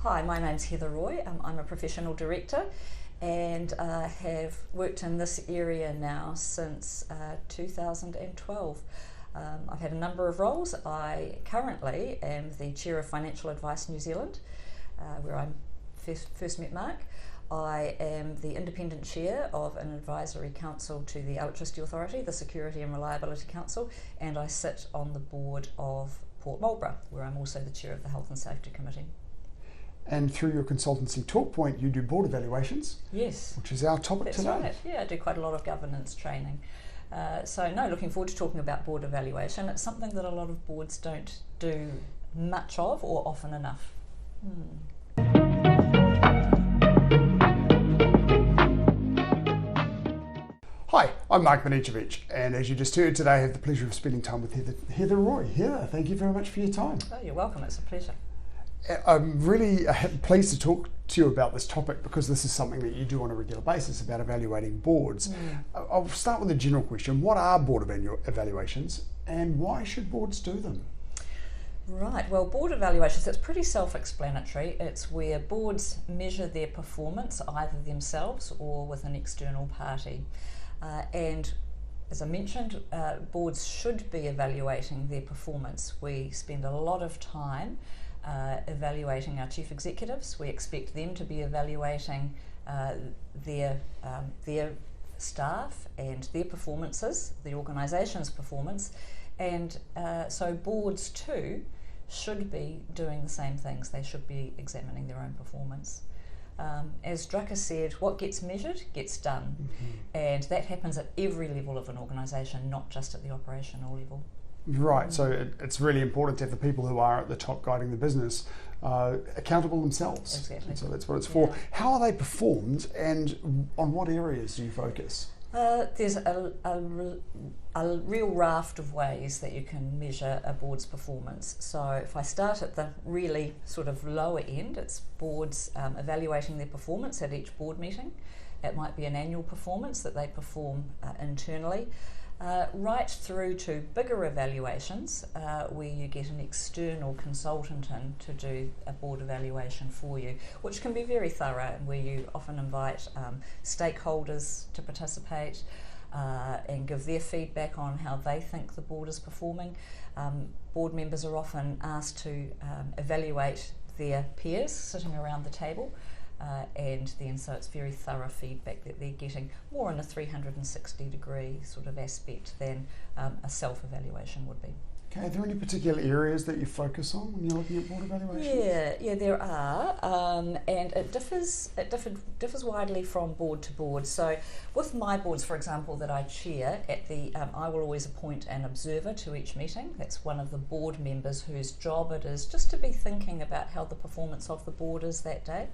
Hi, my name's Heather Roy. I'm a professional director and have worked in this area now since 2012. I've had a number of roles. I currently am the Chair of Financial Advice New Zealand, where I first met Mark. I am the independent chair of an advisory council to the Electricity Authority, the Security and Reliability Council, and I sit on the board of Port Marlborough, where I'm also the chair of the Health and Safety Committee. And through your consultancy TalkPoint, you do board evaluations. Yes. Which is our topic today. That's right. Yeah, I do quite a lot of governance training. Looking forward to talking about board evaluation. It's something that a lot of boards don't do much of or often enough. Hi, I'm Mark Banicevich, and as you just heard today, I have the pleasure of spending time with Heather Roy. Heather, thank you very much for your time. Oh, you're welcome. It's a pleasure. I'm really pleased to talk to you about this topic because this is something that you do on a regular basis about evaluating boards. I'll start with a general question. What are board evaluations and why should boards do them? Right, well, board evaluations, it's pretty self-explanatory. It's where boards measure their performance either themselves or with an external party. And as I mentioned, boards should be evaluating their performance. We spend a lot of time evaluating our chief executives. We expect them to be evaluating their staff and their performances, the organisation's performance, and so boards too should be doing the same things. They should be examining their own performance. As Drucker said, what gets measured gets done, and that happens at every level of an organisation, not just at the operational level. Right, so it's really important to have the people who are at the top guiding the business accountable themselves. Exactly. So that's what it's for. How are they performed and on what areas do you focus? There's a real raft of ways that you can measure a board's performance. So if I start at the really sort of lower end, it's boards evaluating their performance at each board meeting. It might be an annual performance that they perform internally. Right through to bigger evaluations where you get an external consultant in to do a board evaluation for you, which can be very thorough and where you often invite stakeholders to participate and give their feedback on how they think the board is performing. Board members are often asked to evaluate their peers sitting around the table. And then so it's very thorough feedback that they're getting, more in a 360-degree sort of aspect than a self-evaluation would be. Okay, are there any particular areas that you focus on when you're looking at board evaluations? Yeah, there are, and it differs widely from board to board. So with my boards, for example, that I chair, I will always appoint an observer to each meeting. That's one of the board members whose job it is just to be thinking about how the performance of the board is that day.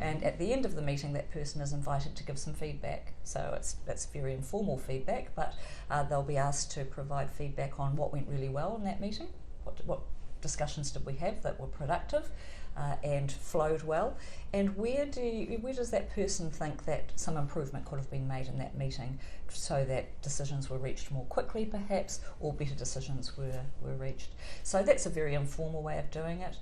And at the end of the meeting, that person is invited to give some feedback. So that's very informal feedback, but they'll be asked to provide feedback on what went really well in that meeting, what discussions did we have that were productive and flowed well, and where does that person think that some improvement could have been made in that meeting so that decisions were reached more quickly perhaps, or better decisions were reached. So that's a very informal way of doing it.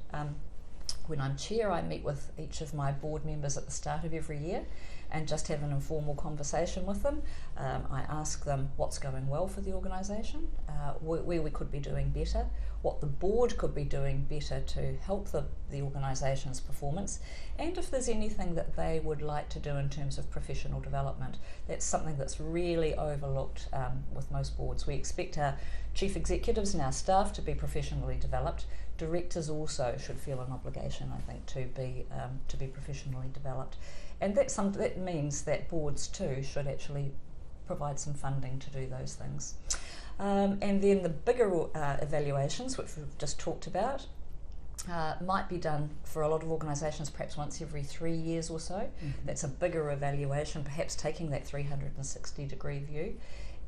When I'm chair, I meet with each of my board members at the start of every year and just have an informal conversation with them. I ask them what's going well for the organisation, where we could be doing better, what the board could be doing better to help the organisation's performance, and if there's anything that they would like to do in terms of professional development. That's something that's really overlooked with most boards. We expect our chief executives and our staff to be professionally developed. Directors also should feel an obligation, I think, to be professionally developed. And that means that boards too should actually provide some funding to do those things. And then the bigger evaluations, which we've just talked about, might be done for a lot of organisations perhaps once every 3 years or so. That's a bigger evaluation, perhaps taking that 360-degree view.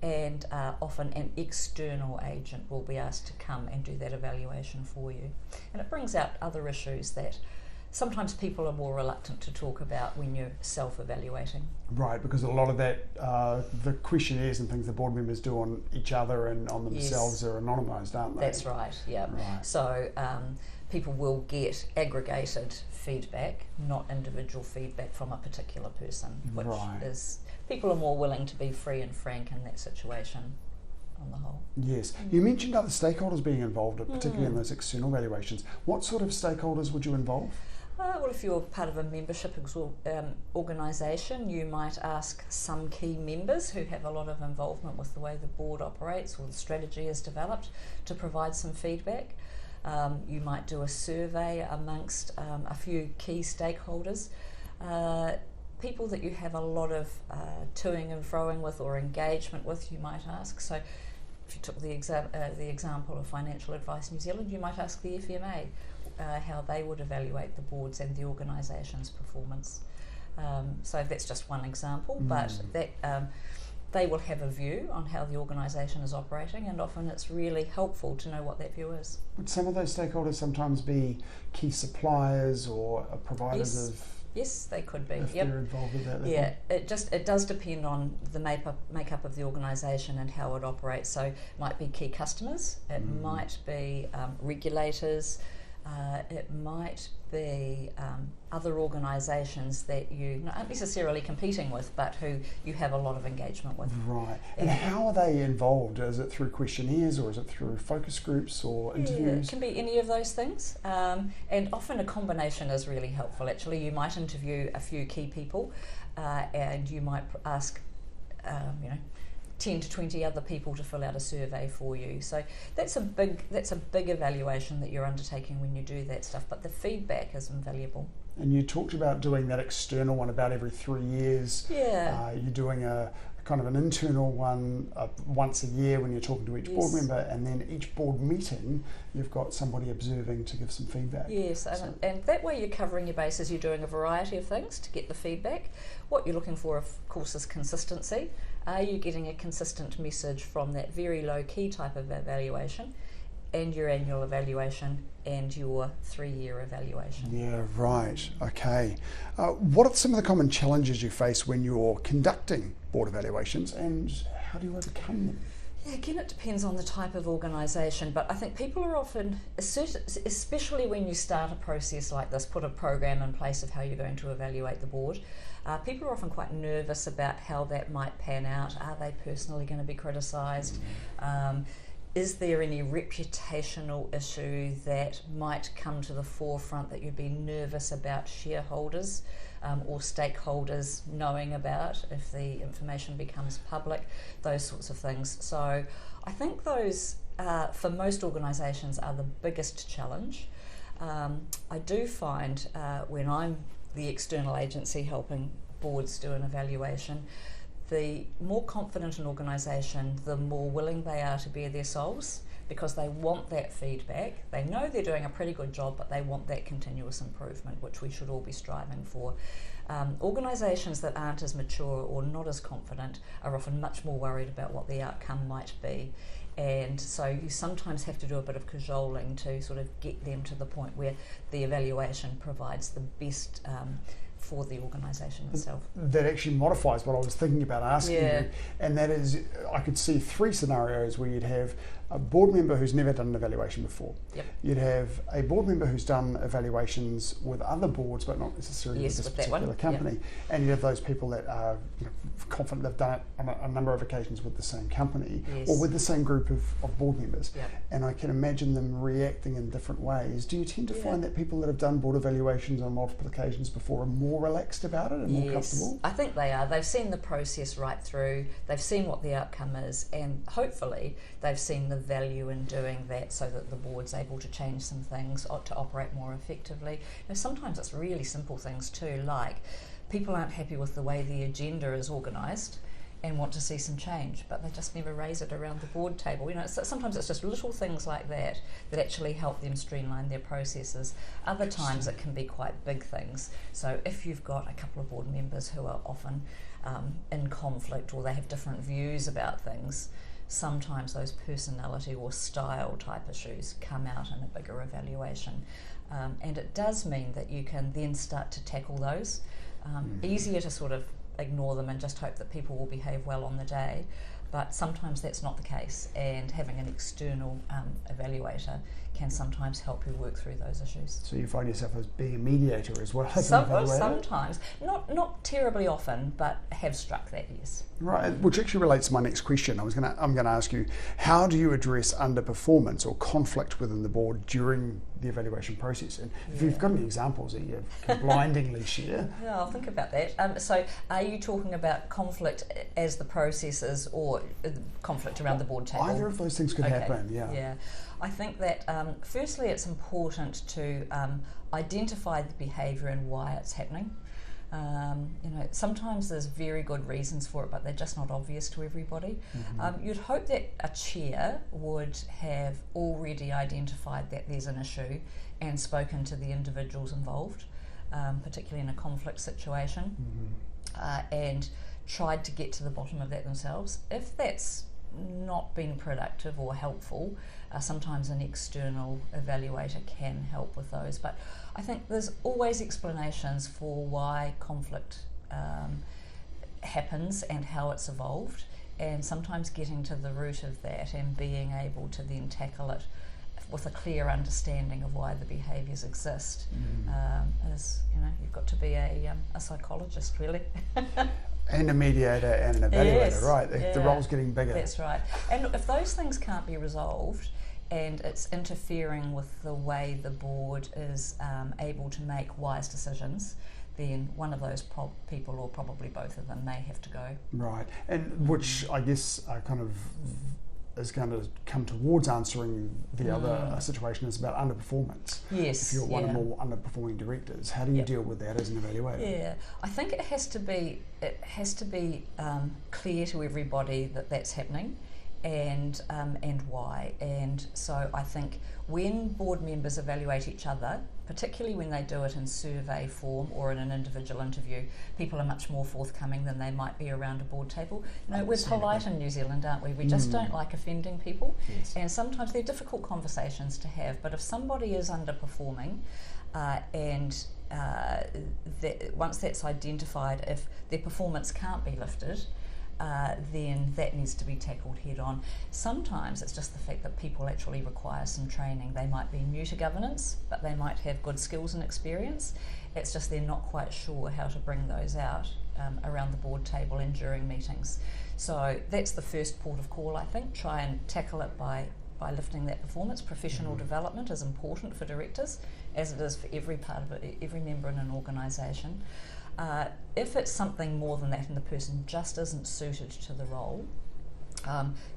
And often an external agent will be asked to come and do that evaluation for you. And it brings out other issues that sometimes people are more reluctant to talk about when you're self-evaluating. Right, because a lot of that, the questionnaires and things the board members do on each other and on themselves are anonymised, aren't they? That's right, yeah. Right. So people will get aggregated feedback, not individual feedback from a particular person, which is, people are more willing to be free and frank in that situation on the whole. Yes. You mentioned other stakeholders being involved, particularly in those external valuations. What sort of stakeholders would you involve? Well, if you're part of a membership organisation, you might ask some key members who have a lot of involvement with the way the board operates or the strategy is developed to provide some feedback. You might do a survey amongst a few key stakeholders, people that you have a lot of toing and froing with or engagement with, you might ask. So if you took the example of Financial Advice New Zealand, you might ask the FMA how they would evaluate the board's and the organisation's performance. So that's just one example, but that they will have a view on how the organisation is operating, and often it's really helpful to know what that view is. Would some of those stakeholders sometimes be key suppliers or providers of? Yes, they could be. If they're involved with that. Yeah, it does depend on the makeup of the organisation and how it operates. So it might be key customers, it might be regulators, it might be other organisations that you aren't necessarily competing with, but who you have a lot of engagement with. Right. And how are they involved? Is it through questionnaires, or is it through focus groups or interviews? It can be any of those things. And often a combination is really helpful. Actually, you might interview a few key people and you might ask 10 to 20 other people to fill out a survey for you. So that's a big evaluation that you're undertaking when you do that stuff, but the feedback is invaluable. And you talked about doing that external one about every 3 years. Yeah. You're doing a kind of an internal one once a year when you're talking to each board member, and then each board meeting you've got somebody observing to give some feedback. Yes, and that way you're covering your bases. You're doing a variety of things to get the feedback. What you're looking for, of course, is consistency. Are you getting a consistent message from that very low-key type of evaluation and your annual evaluation and your 3-year evaluation? Yeah, right. Okay. What are some of the common challenges you face when you're conducting board evaluations, and how do you overcome them? Yeah, again, it depends on the type of organisation, but I think people are often, especially when you start a process like this, put a program in place of how you're going to evaluate the board, people are often quite nervous about how that might pan out. Are they personally going to be criticised? Is there any reputational issue that might come to the forefront that you'd be nervous about shareholders or stakeholders knowing about if the information becomes public? Those sorts of things. So I think those, for most organisations, are the biggest challenge. I do find when I'm the external agency helping boards do an evaluation, the more confident an organisation, the more willing they are to bare their souls, because they want that feedback. They know they're doing a pretty good job, but they want that continuous improvement, which we should all be striving for. Organisations that aren't as mature or not as confident are often much more worried about what the outcome might be. And so you sometimes have to do a bit of cajoling to sort of get them to the point where the evaluation provides the best for the organisation itself. That actually modifies what I was thinking about asking you, and that is, I could see 3 scenarios where you'd have a board member who's never done an evaluation before. Yep. You'd have a board member who's done evaluations with other boards, but not necessarily with this particular company. Yep. And you have those people that are confident they've done it on a number of occasions with the same company or with the same group of board members. Yep. And I can imagine them reacting in different ways. Do you tend to find that people that have done board evaluations on multiple occasions before are more relaxed about it and more comfortable? I think they are. They've seen the process right through, they've seen what the outcome is, and hopefully they've seen the value in doing that so that the board's able to change some things or to operate more effectively. Sometimes it's really simple things too, like people aren't happy with the way the agenda is organised and want to see some change, but they just never raise it around the board table. Sometimes it's just little things like that that actually help them streamline their processes. Other times it can be quite big things. So if you've got a couple of board members who are often in conflict or they have different views about things, sometimes those personality or style type issues come out in a bigger evaluation. And it does mean that you can then start to tackle those. Easier to sort of ignore them and just hope that people will behave well on the day, but sometimes that's not the case, and having an external evaluator can sometimes help you work through those issues. So you find yourself as being a mediator as well? Sometimes, not terribly often, but have struck that, yes. Right, which actually relates to my next question. I'm going to ask you, how do you address underperformance or conflict within the board during the evaluation process? And if you've got any examples that you can blindingly share. Yeah, I'll think about that. So are you talking about conflict as the processes, or conflict around the board table? Either of those things could happen, yeah. Yeah, I think that firstly it's important to identify the behaviour and why it's happening. Sometimes there's very good reasons for it, but they're just not obvious to everybody. You'd hope that a chair would have already identified that there's an issue and spoken to the individuals involved, particularly in a conflict situation, and tried to get to the bottom of that themselves. If that's not been productive or helpful, sometimes an external evaluator can help with those, but I think there's always explanations for why conflict happens and how it's evolved, and sometimes getting to the root of that and being able to then tackle it with a clear understanding of why the behaviours exist is, you've got to be a psychologist, really. And a mediator and an evaluator, yes, right? The role's getting bigger. That's right. And look, if those things can't be resolved and it's interfering with the way the board is able to make wise decisions, then one of those people, or probably both of them, may have to go. Right, and which I guess kind of is going to come towards answering the other situation is about underperformance. Yes. If you're one of the more underperforming directors, how do you deal with that as an evaluator? Yeah, I think it has to be clear to everybody that that's happening, and why. And so I think when board members evaluate each other, particularly when they do it in survey form or in an individual interview, people are much more forthcoming than they might be around a board table. We're polite in New Zealand, aren't we? We just don't like offending people. Yes. And sometimes they're difficult conversations to have, but if somebody is underperforming once that's identified, if their performance can't be lifted, then that needs to be tackled head on. Sometimes it's just the fact that people actually require some training. They might be new to governance, but they might have good skills and experience. It's just they're not quite sure how to bring those out around the board table and during meetings. So that's the first port of call, I think. Try and tackle it by lifting that performance. Professional development is important for directors, as it is for every part of it, every member in an organisation. If it's something more than that and the person just isn't suited to the role,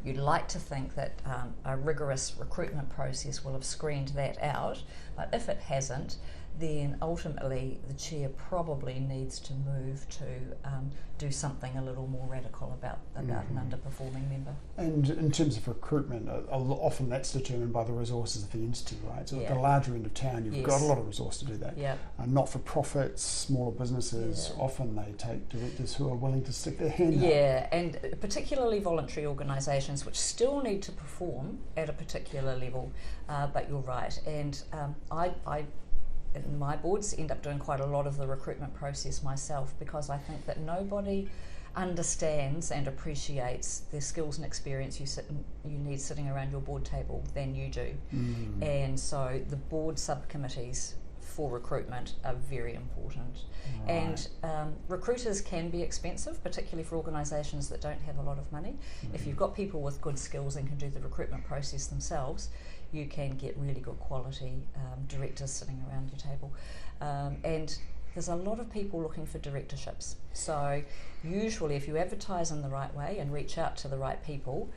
you'd like to think that a rigorous recruitment process will have screened that out, but if it hasn't, then ultimately the chair probably needs to move to do something a little more radical about an underperforming member. And in terms of recruitment, often that's determined by the resources of the entity, right? So at the larger end of town, you've got a lot of resource to do that. Not-for-profits, smaller businesses, often they take directors who are willing to stick their hand up. Yeah, and particularly voluntary organisations which still need to perform at a particular level, but you're right. And my boards end up doing quite a lot of the recruitment process myself, because I think that nobody understands and appreciates the skills and experience you need sitting around your board table than you do. And so the board subcommittees for recruitment are very important. And recruiters can be expensive, particularly for organisations that don't have a lot of money. If you've got people with good skills and can do the recruitment process themselves, you can get really good quality directors sitting around your table. And there's a lot of people looking for directorships. So usually if you advertise in the right way and reach out to the right people,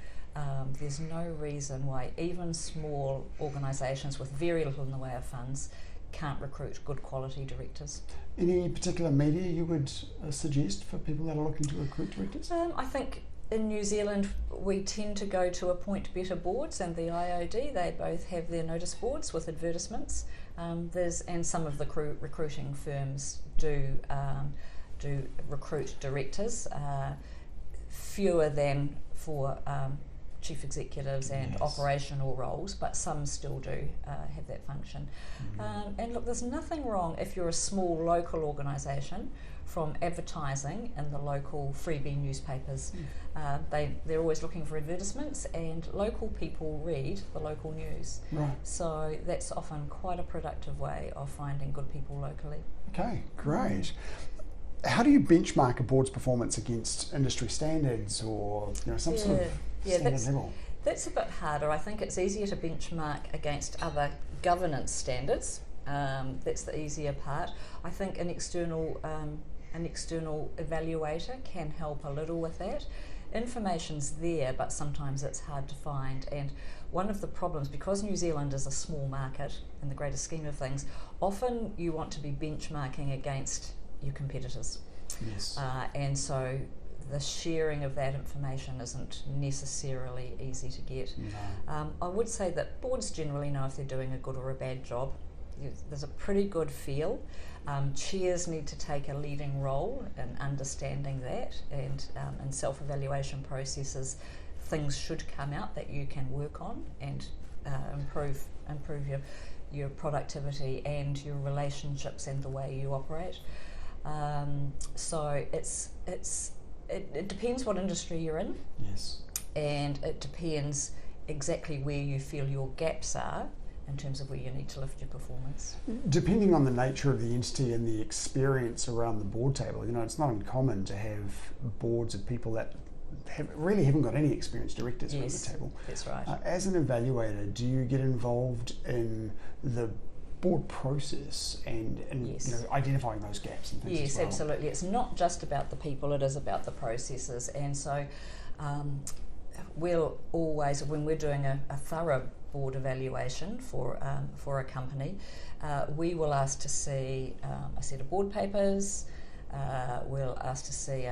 there's no reason why even small organisations with very little in the way of funds can't recruit good quality directors. Any particular media you would suggest for people that are looking to recruit directors? I think in New Zealand we tend to go to Appoint Better boards and the IOD. They both have their notice boards with advertisements. And some of the recruiting firms do recruit directors, fewer than for chief executives and Yes. operational roles, but some still do have that function. And look, there's nothing wrong if you're a small local organisation from advertising in the local freebie newspapers. They're always looking for advertisements, and local people read the local news. Right. So that's often quite a productive way of finding good people locally. Okay, great. How do you benchmark a board's performance against industry standards or some sort of standard level? That's a bit harder. I think it's easier to benchmark against other governance standards. That's the easier part. I think an external evaluator can help a little with that. Information's there, but sometimes it's hard to find. And one of the problems, because New Zealand is a small market in the greater scheme of things, often you want to be benchmarking against your competitors. Yes. And so the sharing of that information isn't necessarily easy to get. No. I would say that boards generally know if they're doing a good or a bad job. There's a pretty good feel. Chairs need to take a leading role in understanding that, and in self-evaluation processes, things should come out that you can work on and improve your productivity and your relationships and the way you operate. So it depends what industry you're in. Yes. And it depends exactly where you feel your gaps are in terms of where you need to lift your performance. Depending on the nature of the entity and the experience around the board table, it's not uncommon to have boards of people that haven't got any experienced directors around the table. That's right. As an evaluator, do you get involved in the board process and Yes. Identifying those gaps and things Yes, as well? absolutely. It's not just about the people, it is about the processes. And so we'll always, when we're doing a thorough board evaluation for a company, we will ask to see a set of board papers, we'll ask to see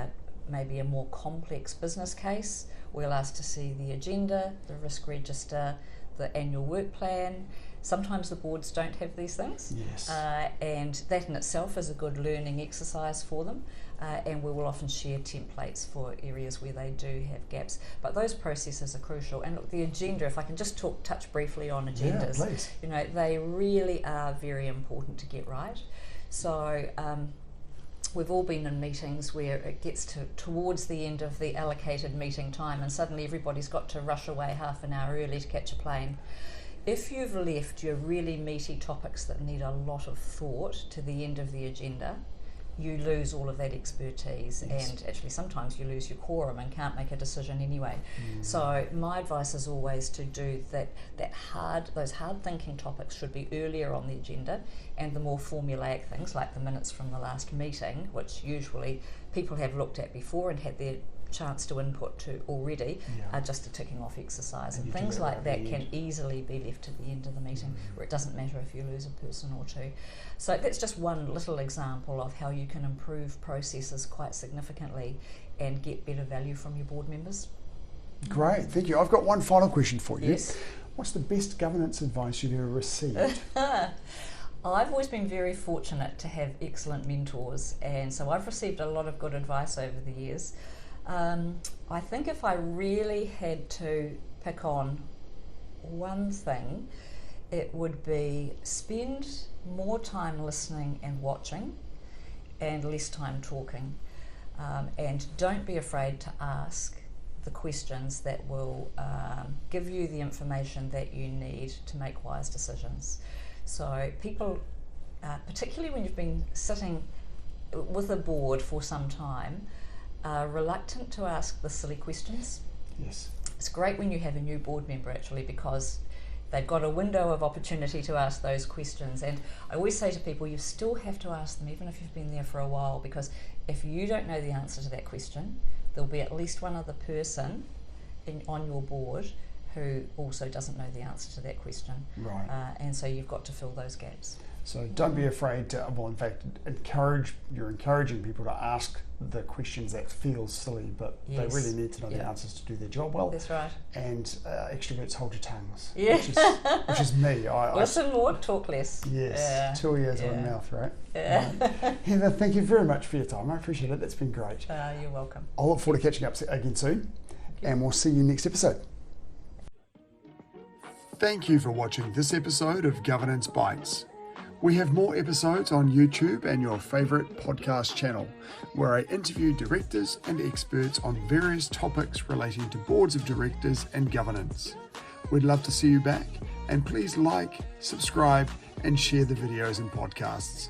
maybe a more complex business case, we'll ask to see the agenda, the risk register, the annual work plan. Sometimes the boards don't have these things, Yes. and that in itself is a good learning exercise for them, and we will often share templates for areas where they do have gaps. But those processes are crucial. And look, the agenda, if I can just touch briefly on agendas, Yeah, please. they really are very important to get right. So we've all been in meetings where it gets towards the end of the allocated meeting time and suddenly everybody's got to rush away half an hour early to catch a plane. If you've left your really meaty topics that need a lot of thought to the end of the agenda, you lose all of that expertise. Yes. And actually sometimes you lose your quorum and can't make a decision anyway. So my advice is always to do those hard thinking topics should be earlier on the agenda, and the more formulaic things like the minutes from the last meeting, which usually people have looked at before and had their chance to input to already, are just a ticking off exercise, and things like that can easily be left to the end of the meeting, where it doesn't matter if you lose a person or two. So that's just one little example of how you can improve processes quite significantly and get better value from your board members. Great, thank you. I've got one final question for you. Yes. What's the best governance advice you've ever received? I've always been very fortunate to have excellent mentors, and so I've received a lot of good advice over the years. I think if I really had to pick on one thing, it would be spend more time listening and watching and less time talking. And don't be afraid to ask the questions that will give you the information that you need to make wise decisions. So people, particularly when you've been sitting with a board for some time, are reluctant to ask the silly questions. Yes. It's great when you have a new board member actually, because they've got a window of opportunity to ask those questions. And I always say to people, you still have to ask them even if you've been there for a while, because if you don't know the answer to that question, there'll be at least one other person on your board who also doesn't know the answer to that question. Right. And so you've got to fill those gaps. So don't be afraid to, in fact, you're encouraging people to ask the questions that feel silly, but they really need to know the answers to do their job well. That's right. And extroverts, hold your tongues. Yeah. Which is me. Listen more, talk less. Yes, 2 ears, one mouth, right? Yeah. Heather, thank you very much for your time. I appreciate it. That's been great. You're welcome. I'll look forward to catching up again soon, and we'll see you next episode. Thank you for watching this episode of Governance Bites. We have more episodes on YouTube and your favourite podcast channel, where I interview directors and experts on various topics relating to boards of directors and governance. We'd love to see you back, and please like, subscribe, and share the videos and podcasts.